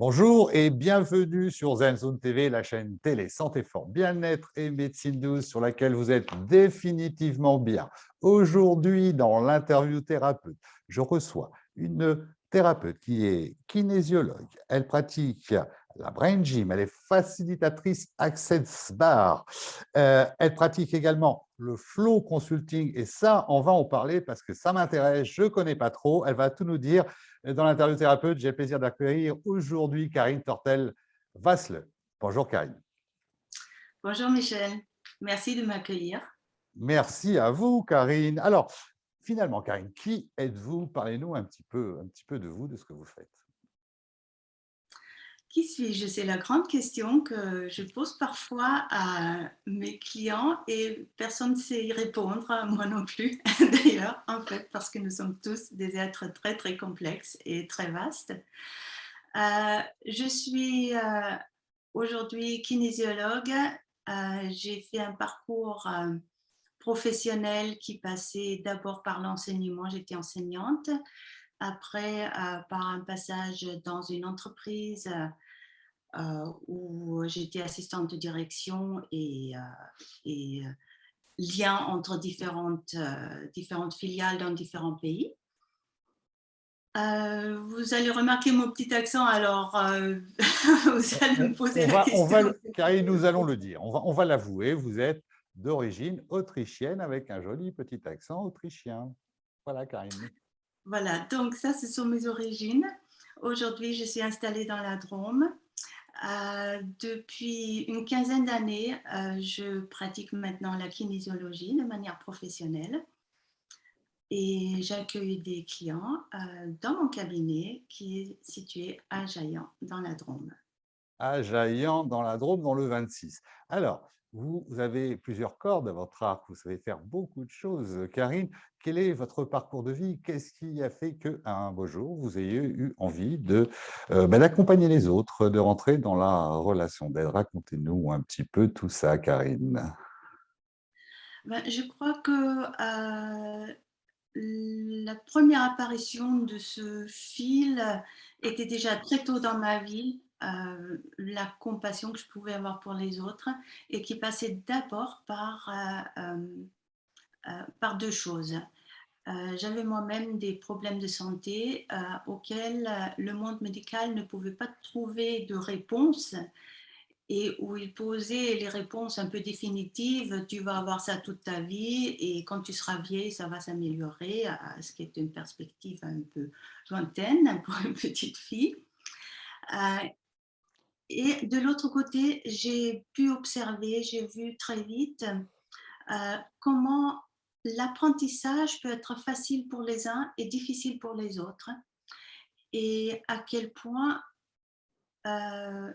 Bonjour et bienvenue sur ZenZone TV, la chaîne télé Santé Forme Bien-être et Médecine douce sur laquelle vous êtes définitivement bien. Aujourd'hui, dans l'interview thérapeute, je reçois une thérapeute qui est kinésiologue. Elle pratique la Brain Gym, elle est facilitatrice Access Bar. Elle pratique également le flow consulting et ça, on va en parler parce que ça m'intéresse, je ne connais pas trop. Elle va tout nous dire. Dans l'interview thérapeute, j'ai le plaisir d'accueillir aujourd'hui Karine Tortel-Vassle. Bonjour Karine. Bonjour Michel, merci de m'accueillir. Merci à vous Karine. Alors, finalement Karine, qui êtes-vous? Parlez-nous un petit peu de vous, de ce que vous faites. Qui suis-je? C'est la grande question que je pose parfois à mes clients et personne ne sait y répondre, moi non plus d'ailleurs, en fait, parce que nous sommes tous des êtres très très complexes et très vastes. Je suis aujourd'hui kinésiologue. J'ai fait un parcours professionnel qui passait d'abord par l'enseignement, j'étais enseignante. Après, par un passage dans une entreprise où j'étais assistante de direction et lien entre différentes filiales dans différents pays. Vous allez remarquer mon petit accent, alors vous allez me poser la question. Karine, nous allons le dire, on va l'avouer, vous êtes d'origine autrichienne avec un joli petit accent autrichien. Voilà Karine. Voilà, donc ça, ce sont mes origines. Aujourd'hui, je suis installée dans la Drôme. Depuis une quinzaine d'années, je pratique maintenant la kinésiologie de manière professionnelle et j'accueille des clients dans mon cabinet qui est situé à Jaillant, dans la Drôme. À Jaillant, dans la Drôme, dans le 26. Alors, vous avez plusieurs cordes à votre arc, vous savez faire beaucoup de choses. Karine, quel est votre parcours de vie? Qu'est-ce qui a fait qu'un beau jour, vous ayez eu envie d'accompagner les autres, de rentrer dans la relation d'aide? Racontez-nous un petit peu tout ça, Karine. Ben, je crois que la première apparition de ce fil était déjà très tôt dans ma vie, la compassion que je pouvais avoir pour les autres et qui passait d'abord par deux choses. J'avais moi-même des problèmes de santé auxquels le monde médical ne pouvait pas trouver de réponse et où il posait les réponses un peu définitives, tu vas avoir ça toute ta vie et quand tu seras vieille, ça va s'améliorer, ce qui est une perspective un peu lointaine pour une petite fille. Euh, et de l'autre côté, j'ai pu observer, j'ai vu très vite comment l'apprentissage peut être facile pour les uns et difficile pour les autres et à quel point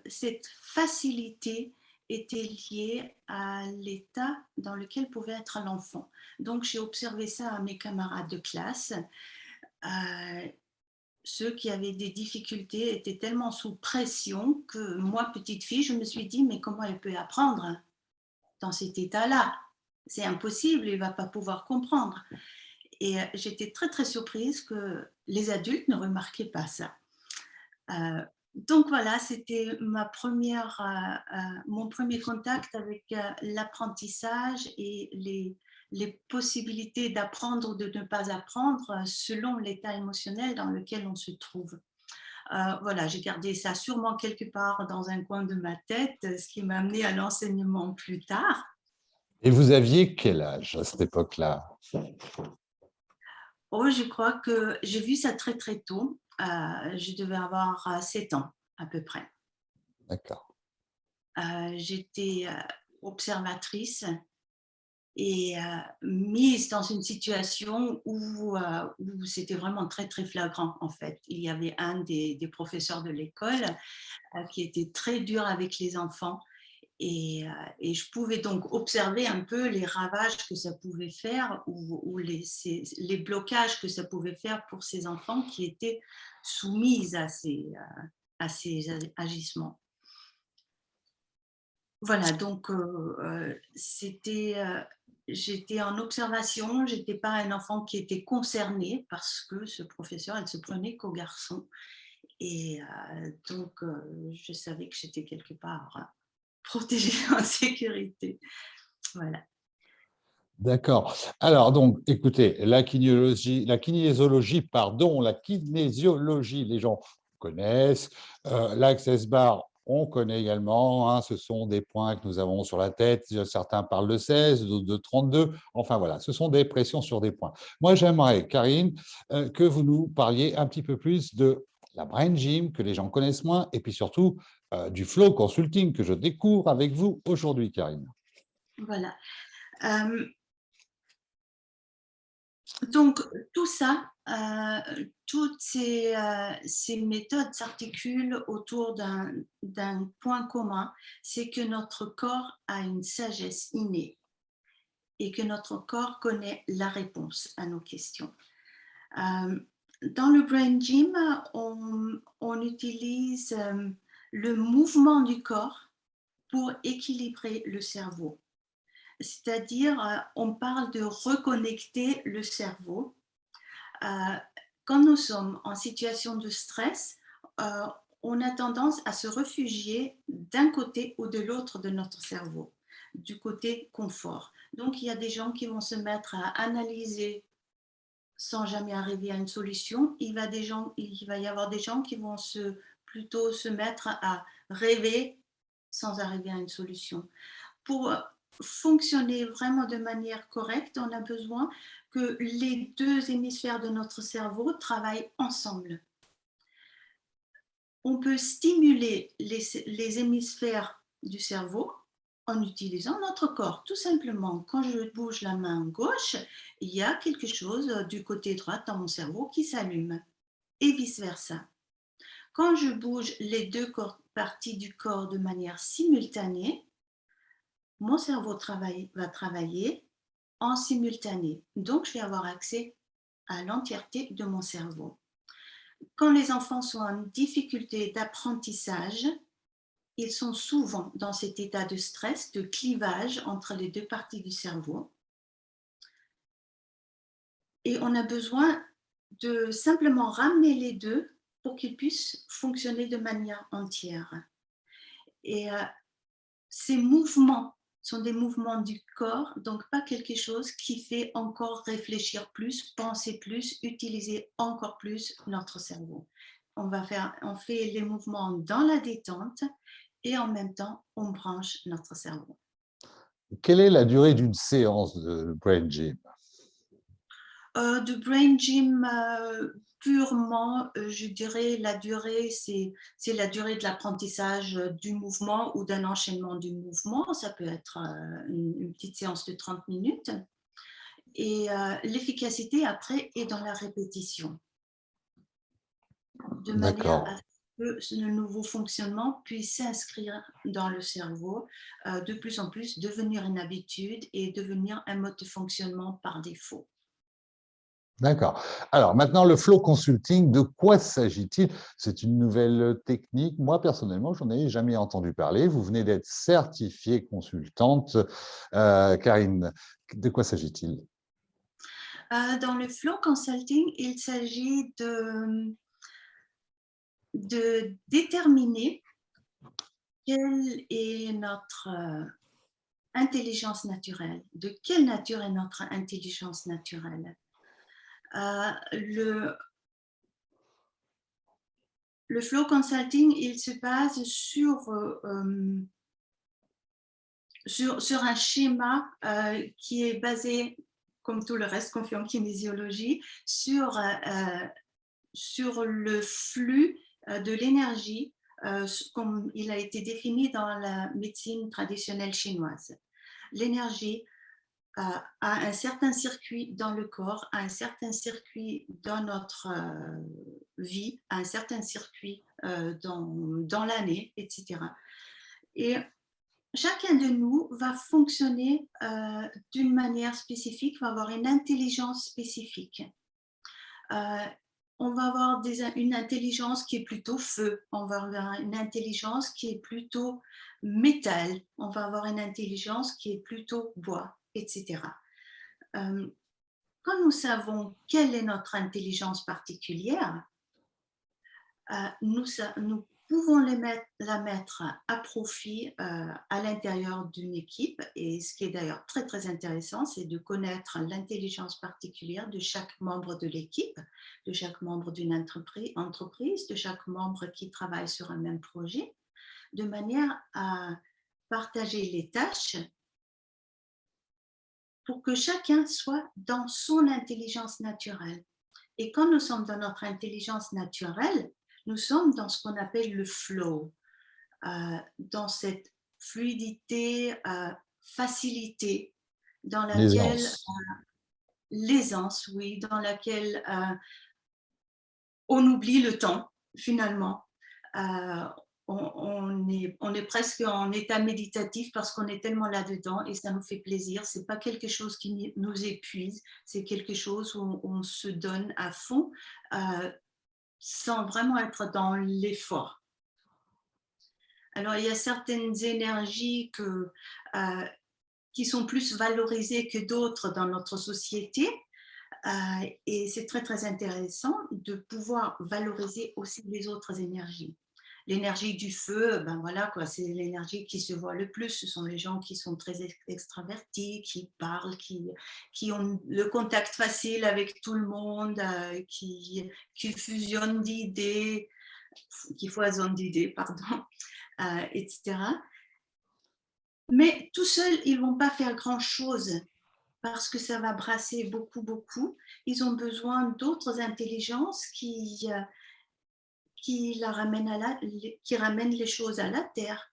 cette facilité était liée à l'état dans lequel pouvait être l'enfant. Donc j'ai observé ça à mes camarades de classe. Euh, Ceux qui avaient des difficultés étaient tellement sous pression que moi, petite fille, je me suis dit, mais comment elle peut apprendre dans cet état-là? C'est impossible, il ne va pas pouvoir comprendre. Et j'étais très, très surprise que les adultes ne remarquaient pas ça. Donc voilà, c'était mon premier contact avec l'apprentissage et les possibilités d'apprendre ou de ne pas apprendre selon l'état émotionnel dans lequel on se trouve. Voilà, j'ai gardé ça sûrement quelque part dans un coin de ma tête, ce qui m'a amené à l'enseignement plus tard. Et vous aviez quel âge à cette époque-là? Oh, je crois que j'ai vu ça très très tôt. Je devais avoir 7 ans à peu près. D'accord. J'étais observatrice et mise dans une situation où c'était vraiment très, très flagrant, en fait. Il y avait un des professeurs de l'école qui était très dur avec les enfants et je pouvais donc observer un peu les ravages que ça pouvait faire ou les blocages que ça pouvait faire pour ces enfants qui étaient soumis à ces agissements. Voilà, donc j'étais en observation, j'étais pas un enfant qui était concerné parce que ce professeur, elle se prenait qu'aux garçons Et donc, je savais que j'étais quelque part protégée en sécurité. Voilà. D'accord. Alors, donc, écoutez, la kinésiologie, les gens connaissent. L'Access Bar, on connaît également, hein, ce sont des points que nous avons sur la tête. Certains parlent de 16, d'autres de 32. Enfin, voilà, ce sont des pressions sur des points. Moi, j'aimerais, Karine, que vous nous parliez un petit peu plus de la Brain Gym, que les gens connaissent moins, et puis surtout du Flow Consulting que je découvre avec vous aujourd'hui, Karine. Voilà. Donc, tout ça, toutes ces méthodes s'articulent autour d'un point commun, c'est que notre corps a une sagesse innée et que notre corps connaît la réponse à nos questions. Dans le Brain Gym, on utilise le mouvement du corps pour équilibrer le cerveau. C'est-à-dire, on parle de reconnecter le cerveau. Quand nous sommes en situation de stress, on a tendance à se réfugier d'un côté ou de l'autre de notre cerveau, du côté confort. Donc, il y a des gens qui vont se mettre à analyser sans jamais arriver à une solution. Il va y avoir des gens qui vont plutôt se mettre à rêver sans arriver à une solution. Pour fonctionner vraiment de manière correcte, on a besoin que les deux hémisphères de notre cerveau travaillent ensemble. On peut stimuler les hémisphères du cerveau en utilisant notre corps. Tout simplement, quand je bouge la main gauche, il y a quelque chose du côté droit dans mon cerveau qui s'allume et vice-versa. Quand je bouge les deux parties du corps de manière simultanée, mon cerveau va travailler en simultané. Donc, je vais avoir accès à l'entièreté de mon cerveau. Quand les enfants sont en difficulté d'apprentissage, ils sont souvent dans cet état de stress, de clivage entre les deux parties du cerveau. Et on a besoin de simplement ramener les deux pour qu'ils puissent fonctionner de manière entière. Et ces mouvements sont des mouvements du corps, donc pas quelque chose qui fait encore réfléchir plus, penser plus, utiliser encore plus notre cerveau. On fait les mouvements dans la détente et en même temps, on branche notre cerveau. Quelle est la durée d'une séance de Brain Gym? De Brain Gym purement, je dirais la durée, c'est la durée de l'apprentissage du mouvement ou d'un enchaînement du mouvement. Ça peut être une petite séance de 30 minutes. Et l'efficacité, après, est dans la répétition, de manière à D'accord. ce que le nouveau fonctionnement puisse s'inscrire dans le cerveau, de plus en plus devenir une habitude et devenir un mode de fonctionnement par défaut. D'accord. Alors maintenant, le flow consulting, de quoi s'agit-il? C'est une nouvelle technique. Moi, personnellement, j'en ai jamais entendu parler. Vous venez d'être certifiée consultante. Karine, de quoi s'agit-il? Dans le flow consulting, il s'agit de déterminer quelle est notre intelligence naturelle. De quelle nature est notre intelligence naturelle? Le flow consulting, il se base sur un schéma qui est basé, comme tout le reste qu'on fait en kinésiologie, sur le flux de l'énergie comme il a été défini dans la médecine traditionnelle chinoise. L'énergie a un certain circuit dans le corps, a un certain circuit dans notre vie, a un certain circuit dans l'année, etc. Et chacun de nous va fonctionner d'une manière spécifique, va avoir une intelligence spécifique. On va avoir une intelligence qui est plutôt feu, on va avoir une intelligence qui est plutôt métal, on va avoir une intelligence qui est plutôt bois, etc. Quand nous savons quelle est notre intelligence particulière, nous pouvons la mettre à profit à l'intérieur d'une équipe. Et ce qui est d'ailleurs très, très intéressant, c'est de connaître l'intelligence particulière de chaque membre de l'équipe, de chaque membre d'une entreprise, de chaque membre qui travaille sur un même projet, de manière à partager les tâches pour que chacun soit dans son intelligence naturelle. Et quand nous sommes dans notre intelligence naturelle, nous sommes dans ce qu'on appelle le flow, dans cette fluidité, facilité, dans laquelle L'aisance. l'aisance, oui, dans laquelle on oublie le temps finalement. Euh, on est presque en état méditatif parce qu'on est tellement là-dedans et ça nous fait plaisir. Ce n'est pas quelque chose qui nous épuise, c'est quelque chose où on se donne à fond sans vraiment être dans l'effort. Alors, il y a certaines énergies qui sont plus valorisées que d'autres dans notre société. Et c'est très, très intéressant de pouvoir valoriser aussi les autres énergies. L'énergie du feu, ben voilà, quoi, c'est l'énergie qui se voit le plus. Ce sont les gens qui sont très extravertis, qui parlent, qui ont le contact facile avec tout le monde, qui fusionnent d'idées, qui foisonnent d'idées, pardon, etc. Mais tout seuls, ils ne vont pas faire grand-chose parce que ça va brasser beaucoup, beaucoup. Ils ont besoin d'autres intelligences qui ramènent les choses à la terre,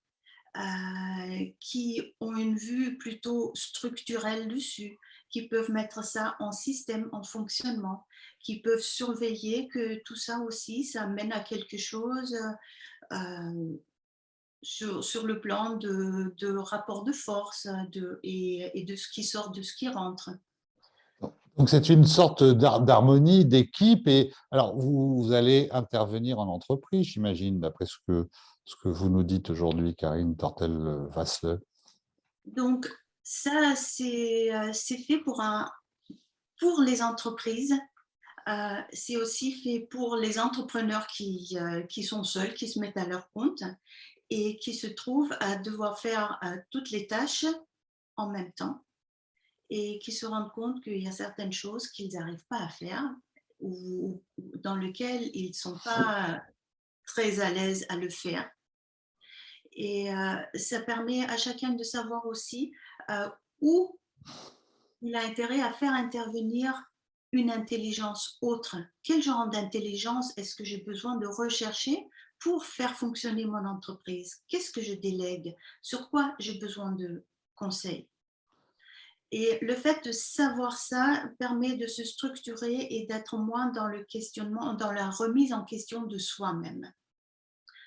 qui ont une vue plutôt structurelle dessus, qui peuvent mettre ça en système, en fonctionnement, qui peuvent surveiller que tout ça aussi, ça mène à quelque chose sur le plan de rapport de force et de ce qui sort, de ce qui rentre. Donc, c'est une sorte d'harmonie, d'équipe. Et alors, vous allez intervenir en entreprise, j'imagine, d'après ce que vous nous dites aujourd'hui, Karine Tortel-Vasle. Donc, ça, c'est fait pour les entreprises. C'est aussi fait pour les entrepreneurs qui sont seuls, qui se mettent à leur compte et qui se trouvent à devoir faire toutes les tâches en même temps et qui se rendent compte qu'il y a certaines choses qu'ils n'arrivent pas à faire ou dans lesquelles ils ne sont pas très à l'aise à le faire. Et ça permet à chacun de savoir aussi où il a intérêt à faire intervenir une intelligence autre. Quel genre d'intelligence est-ce que j'ai besoin de rechercher pour faire fonctionner mon entreprise? Qu'est-ce que je délègue? Sur quoi j'ai besoin de conseils? Et le fait de savoir ça permet de se structurer et d'être moins dans le questionnement, dans la remise en question de soi-même.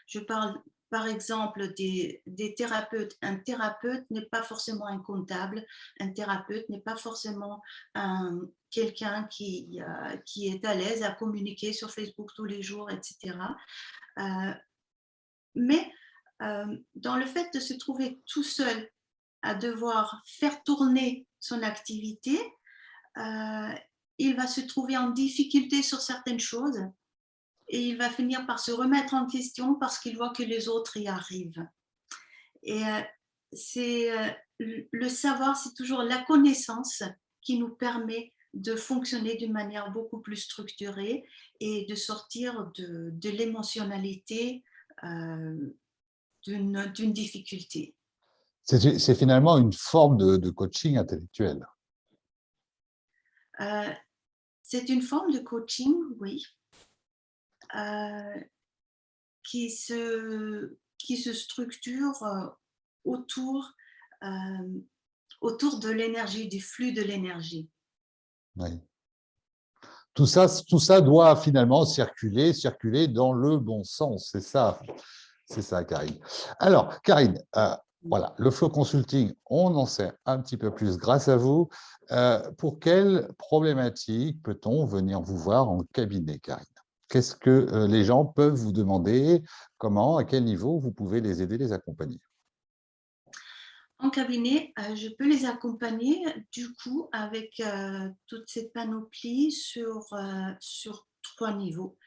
Je parle par exemple des thérapeutes. Un thérapeute n'est pas forcément un comptable, un thérapeute n'est pas forcément quelqu'un qui est à l'aise à communiquer sur Facebook tous les jours, etc. Mais dans le fait de se trouver tout seul à devoir faire tourner son activité, il va se trouver en difficulté sur certaines choses et il va finir par se remettre en question parce qu'il voit que les autres y arrivent. Et le savoir, c'est toujours la connaissance qui nous permet de fonctionner d'une manière beaucoup plus structurée et de sortir de l'émotionnalité d'une difficulté. C'est finalement une forme de coaching intellectuel. C'est une forme de coaching, oui, qui se structure autour, autour de l'énergie, du flux de l'énergie. Oui. Tout ça doit finalement circuler dans le bon sens. C'est ça, Karine. Alors, Karine, voilà, le flow consulting, on en sait un petit peu plus grâce à vous. Pour quelle problématique peut-on venir vous voir en cabinet, Karine? Qu'est-ce que les gens peuvent vous demander? Comment, à quel niveau vous pouvez les aider, les accompagner? En cabinet, je peux les accompagner du coup avec toute cette panoplie sur 3 niveaux.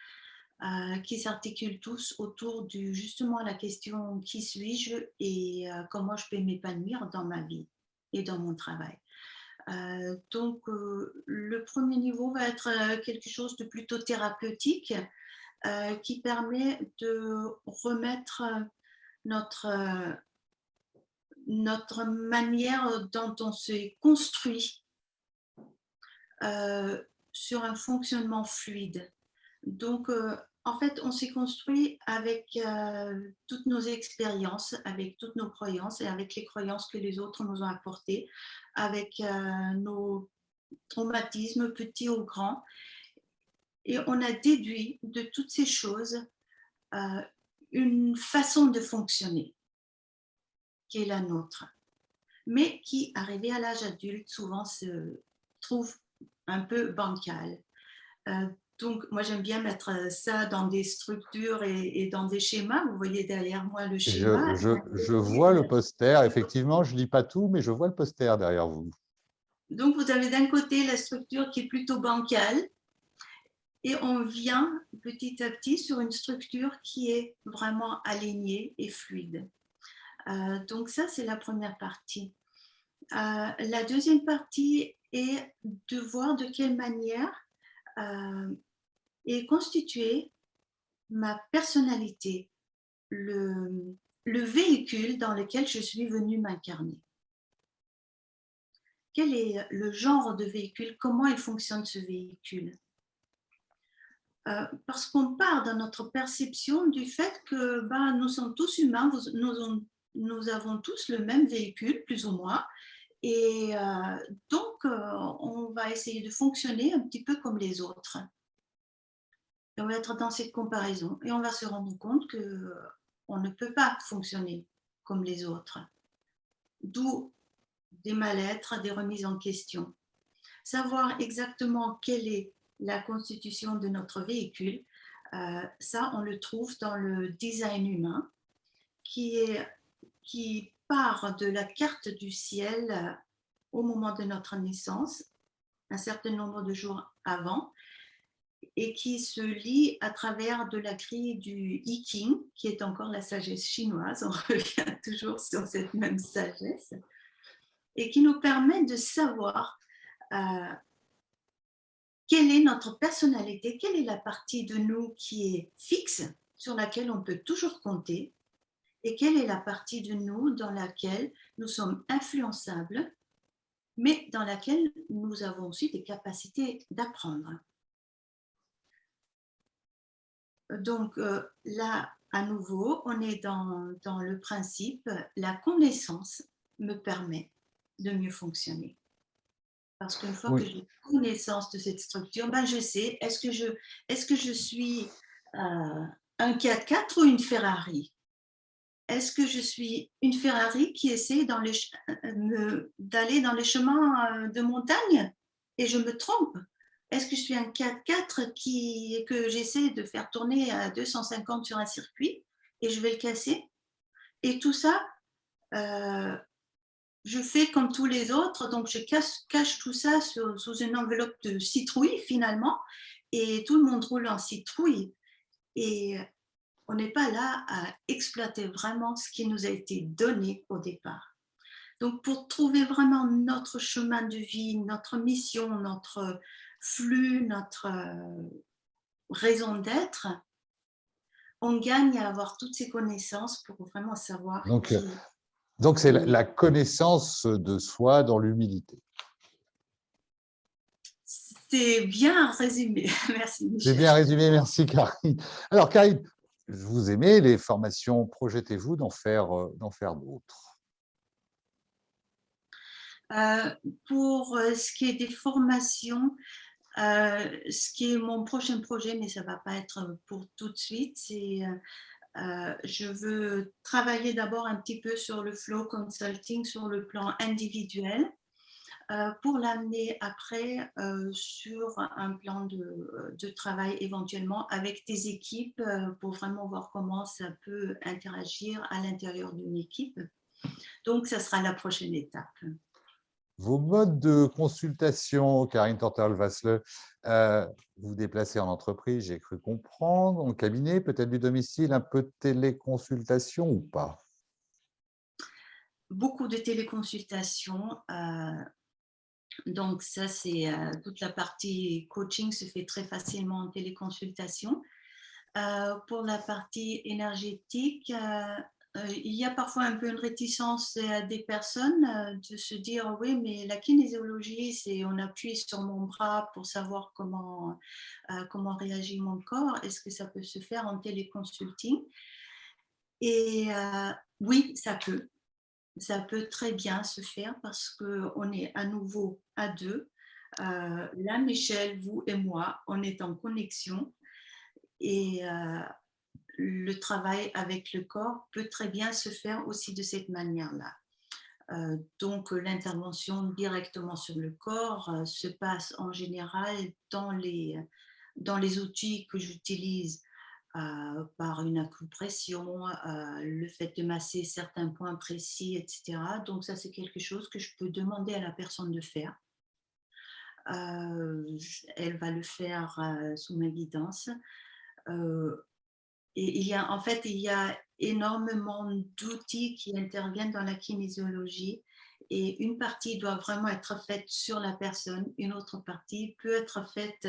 qui s'articulent tous autour justement la question qui suis-je et comment je peux m'épanouir dans ma vie et dans mon travail. Donc, le premier niveau va être quelque chose de plutôt thérapeutique qui permet de remettre notre, notre manière dont on s'est construit sur un fonctionnement fluide. Donc, en fait, on s'est construit avec toutes nos expériences, avec toutes nos croyances et avec les croyances que les autres nous ont apportées, avec nos traumatismes, petits ou grands. Et on a déduit de toutes ces choses une façon de fonctionner qui est la nôtre, mais qui, arrivé à l'âge adulte, souvent se trouve un peu bancale. Donc, moi, j'aime bien mettre ça dans des structures et dans des schémas. Vous voyez derrière moi le schéma. Je vois le poster, effectivement, je ne lis pas tout, mais je vois le poster derrière vous. Donc, vous avez d'un côté la structure qui est plutôt bancale et on vient petit à petit sur une structure qui est vraiment alignée et fluide. Donc, ça, c'est la première partie. La deuxième partie est de voir de quelle manière est constituée ma personnalité, le véhicule dans lequel je suis venue m'incarner. Quel est le genre de véhicule? Comment il fonctionne ce véhicule? Parce qu'on part dans notre perception du fait que nous sommes tous humains, nous avons tous le même véhicule, plus ou moins, et donc on va essayer de fonctionner un petit peu comme les autres. Et on va être dans cette comparaison et on va se rendre compte qu'on ne peut pas fonctionner comme les autres. D'où des mal-être, des remises en question. Savoir exactement quelle est la constitution de notre véhicule, ça on le trouve dans le design humain qui part de la carte du ciel au moment de notre naissance, un certain nombre de jours avant, et qui se lie à travers de la grille du I Ching, qui est encore la sagesse chinoise, on revient toujours sur cette même sagesse, et qui nous permet de savoir quelle est notre personnalité, quelle est la partie de nous qui est fixe, sur laquelle on peut toujours compter, et quelle est la partie de nous dans laquelle nous sommes influençables, mais dans laquelle nous avons aussi des capacités d'apprendre. Donc là, à nouveau, on est dans le principe, la connaissance me permet de mieux fonctionner. Parce qu'une fois que j'ai connaissance de cette structure, je sais, est-ce que je suis un 4x4 ou une Ferrari? Est-ce que je suis une Ferrari qui essaie d'aller dans les chemins de montagne et je me trompe? Est-ce que je suis un 4x4 que j'essaie de faire tourner à 250 sur un circuit et je vais le casser? Et tout ça, je fais comme tous les autres, donc je cache tout ça sous une enveloppe de citrouille finalement, et tout le monde roule en citrouille. Et on n'est pas là à exploiter vraiment ce qui nous a été donné au départ. Donc pour trouver vraiment notre chemin de vie, notre mission, notre flux, notre raison d'être, on gagne à avoir toutes ces connaissances pour vraiment savoir qui. Donc c'est la connaissance de soi dans l'humilité. C'est bien résumé. Merci, Michel. C'est bien résumé, merci, Karine. Alors, Karine, vous aimez les formations, projetez-vous d'en faire d'autres? Pour ce qui est des formations, ce qui est mon prochain projet, mais ça ne va pas être pour tout de suite, c'est je veux travailler d'abord un petit peu sur le flow consulting sur le plan individuel pour l'amener après sur un plan de travail éventuellement avec des équipes pour vraiment voir comment ça peut interagir à l'intérieur d'une équipe. Donc, ça sera la prochaine étape. Vos modes de consultation, Karine Tortel-Vasle, vous vous déplacez en entreprise, j'ai cru comprendre, en cabinet, peut-être du domicile, un peu de téléconsultation ou pas? Beaucoup de téléconsultations, donc ça c'est, toute la partie coaching se fait très facilement en téléconsultation. Pour la partie énergétique, il y a parfois un peu une réticence, des personnes, de se dire: «Oui, mais la kinésiologie, c'est on appuie sur mon bras pour savoir comment réagit mon corps. Est-ce que ça peut se faire en téléconsulting?» Et oui, ça peut. Ça peut très bien se faire parce qu'on est à nouveau à 2. Là, Michel, vous et moi, on est en connexion et le travail avec le corps peut très bien se faire aussi de cette manière-là. Donc l'intervention directement sur le corps, se passe en général dans les outils que j'utilise, par une acupression, le fait de masser certains points précis et cetera. Donc ça, c'est quelque chose que je peux demander à la personne de faire. Elle va le faire, sous ma guidance. Heu et il y a énormément d'outils qui interviennent dans la kinésiologie et une partie doit vraiment être faite sur la personne, une autre partie peut être faite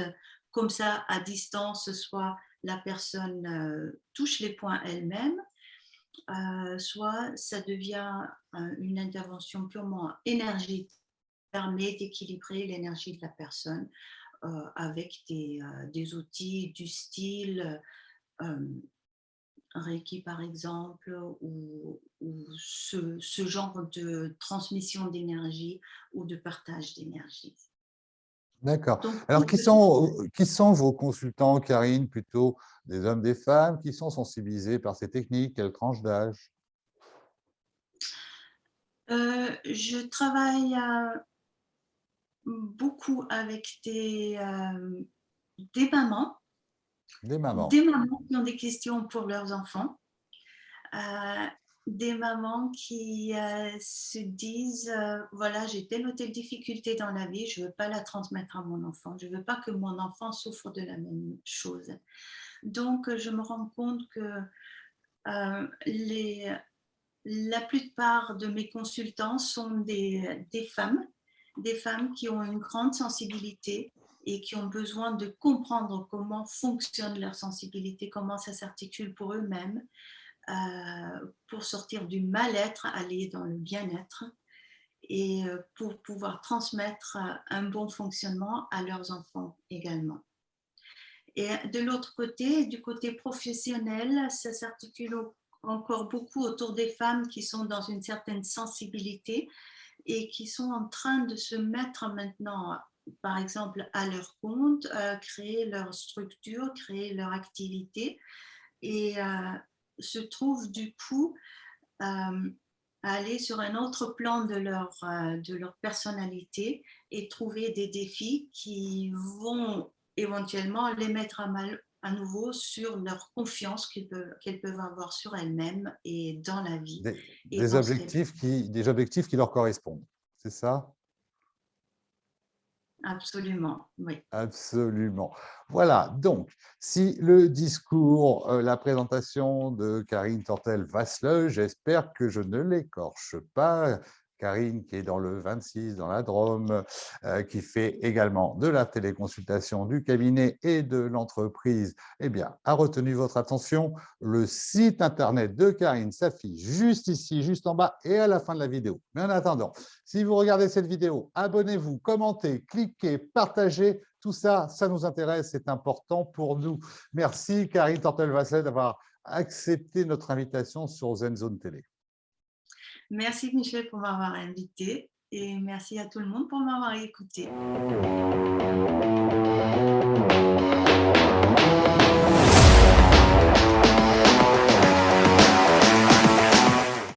comme ça à distance, soit la personne touche les points elle-même, soit ça devient une intervention purement énergétique qui permet d'équilibrer l'énergie de la personne avec des outils du style euh, Reiki par exemple, ou ce genre de transmission d'énergie ou de partage d'énergie. D'accord. Donc Alors, oui, peut-être. qui sont vos consultants, Karine? Plutôt des hommes, des femmes qui sont sensibilisés par ces techniques? Quelle tranche d'âge? Je travaille, beaucoup avec Des mamans. des mamans qui ont des questions pour leurs enfants, heu, des mamans qui, se disent, «Voilà, j'ai telle ou telle difficulté dans la vie, je ne veux pas la transmettre à mon enfant. Je ne veux pas que mon enfant souffre de la même chose». Donc je me rends compte que, les la plupart de mes consultants sont des femmes qui ont une grande sensibilité et qui ont besoin de comprendre comment fonctionne leur sensibilité, comment ça s'articule pour eux-mêmes, pour sortir du mal-être, aller dans le bien-être et pour pouvoir transmettre un bon fonctionnement à leurs enfants également. Et de l'autre côté, du côté professionnel, ça s'articule encore beaucoup autour des femmes qui sont dans une certaine sensibilité et qui sont en train de se mettre maintenant, par exemple, à leur compte, créer leur structure, créer leur activité et se trouvent du coup à aller sur un autre plan de leur personnalité et trouver des défis qui vont éventuellement les mettre à mal à nouveau sur leur confiance qu'elles peuvent avoir sur elles-mêmes et dans la vie et dans ce qu'elles font. Des objectifs qui leur correspondent. C'est ça? Absolument, oui. Absolument. Voilà, donc, si le discours, la présentation de Karine Tortel-Vasle, j'espère que je ne l'écorche pas. Karine, qui est dans le 26, dans la Drôme, qui fait également de la téléconsultation du cabinet et de l'entreprise, eh bien, a retenu votre attention. Le site internet de Karine s'affiche juste ici, juste en bas et à la fin de la vidéo. Mais en attendant, si vous regardez cette vidéo, abonnez-vous, commentez, cliquez, partagez. Tout ça, ça nous intéresse, c'est important pour nous. Merci Karine Tortel-Vasset d'avoir accepté notre invitation sur ZenZone Télé. Merci Michel pour m'avoir invité et merci à tout le monde pour m'avoir écouté.